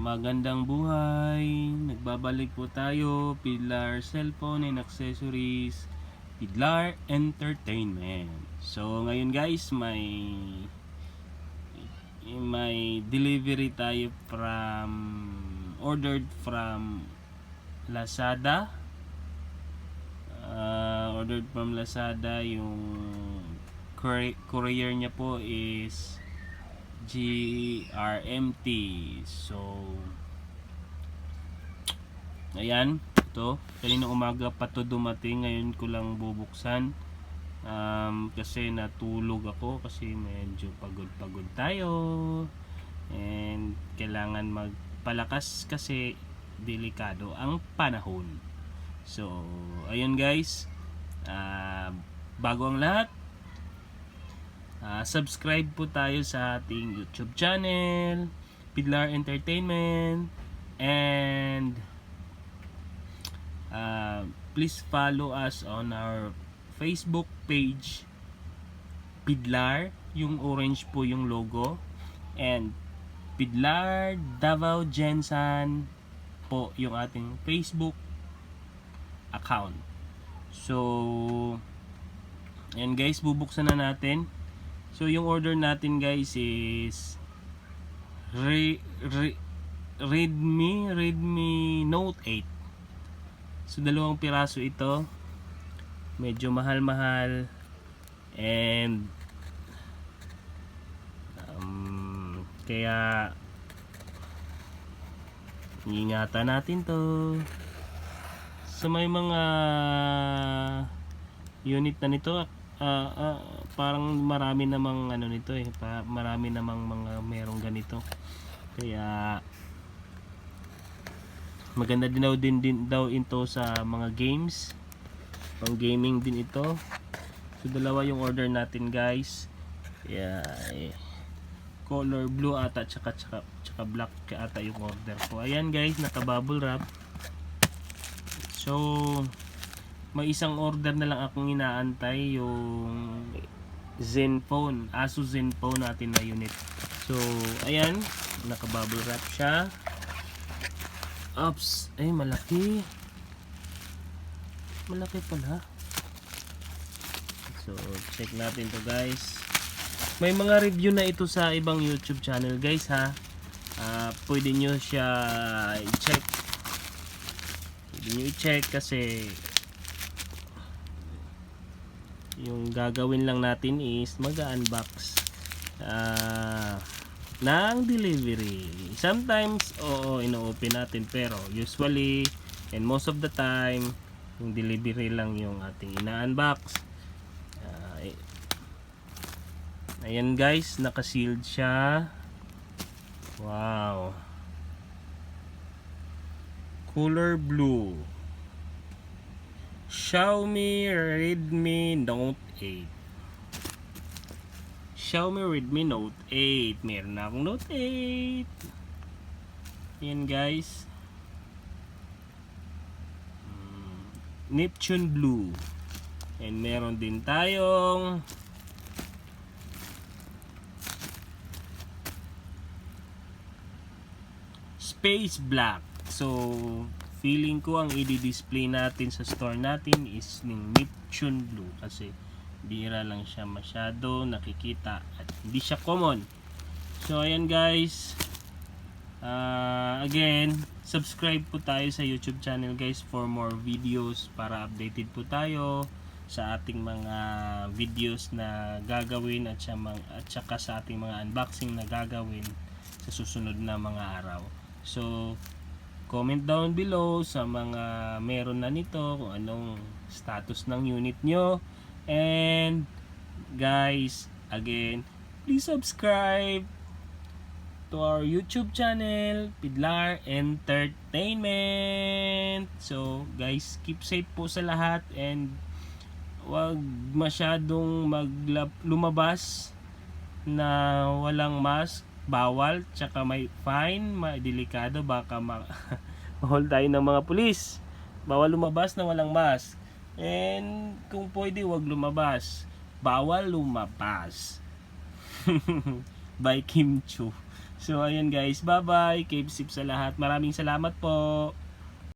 Magandang buhay. Nagbabalik po tayo. Pedlar Cellphone and Accessories. Pedlar Entertainment. So ngayon guys, may delivery tayo ordered from Lazada. Ordered from Lazada. Yung courier niya po is GRMT. So ayan, ito kanina umaga pa to dumating, ngayon ko lang bubuksan kasi natulog ako kasi medyo pagod tayo and kailangan magpalakas kasi delikado ang panahon. So ayun guys, bago ang lahat, subscribe po tayo sa ating YouTube channel, Pedlar Entertainment, and please follow us on our Facebook page, Pedlar, yung orange po yung logo, and Pedlar Davao Gensan po yung ating Facebook account. So ayan guys, bubuksan na natin. So yung order natin guys is Redmi Note 8. So dalawang piraso ito. Medyo mahal-mahal and kaya ingatan natin to. So may mga unit na nito, parang marami namang nito marami namang mga merong ganito, kaya maganda din daw ito sa mga games, pang gaming din ito. So dalawa yung order natin guys, color blue ata tsaka black ata yung order ko. Ayan guys, naka bubble wrap. So may isang order na lang akong inaantay, yung Zenfone, Asus Zenfone natin na unit. So ayan, naka bubble wrap siya. Oops, ay malaki pala. So check natin to guys. May mga review na ito sa ibang YouTube channel guys ha. Pwede nyo siya i-check kasi yung gagawin lang natin is mag-unbox ng delivery. Sometimes ino-open natin, pero usually and most of the time yung delivery lang yung ating ina-unbox. Ayan guys, naka-sealed siya. Wow, color blue, Xiaomi Redmi Note 8. Xiaomi Redmi Note 8. Meron na akong Note 8. Yan guys. Neptune Blue. And meron din tayong Space Black. So feeling ko ang i-display natin sa store natin is ng Neptune Blue kasi bira lang siya masyado nakikita at hindi siya common. So ayan guys, again, subscribe po tayo sa YouTube channel guys for more videos, para updated po tayo sa ating mga videos na gagawin at saka sa ating mga unboxing na gagawin sa susunod na mga araw. So comment down below sa mga meron na nito, kung anong status ng unit nyo. And guys, again, please subscribe to our YouTube channel, Pedlar Entertainment. So guys, keep safe po sa lahat and wag masyadong lumabas na walang mask. Bawal, tsaka may fine, may delikado, baka mahol tayo ng mga pulis. Bawal lumabas na walang mask. And kung pwede, wag lumabas. Bawal lumabas. By Kim Chu. So, ayun guys. Bye-bye. Keep safe sa lahat. Maraming salamat po.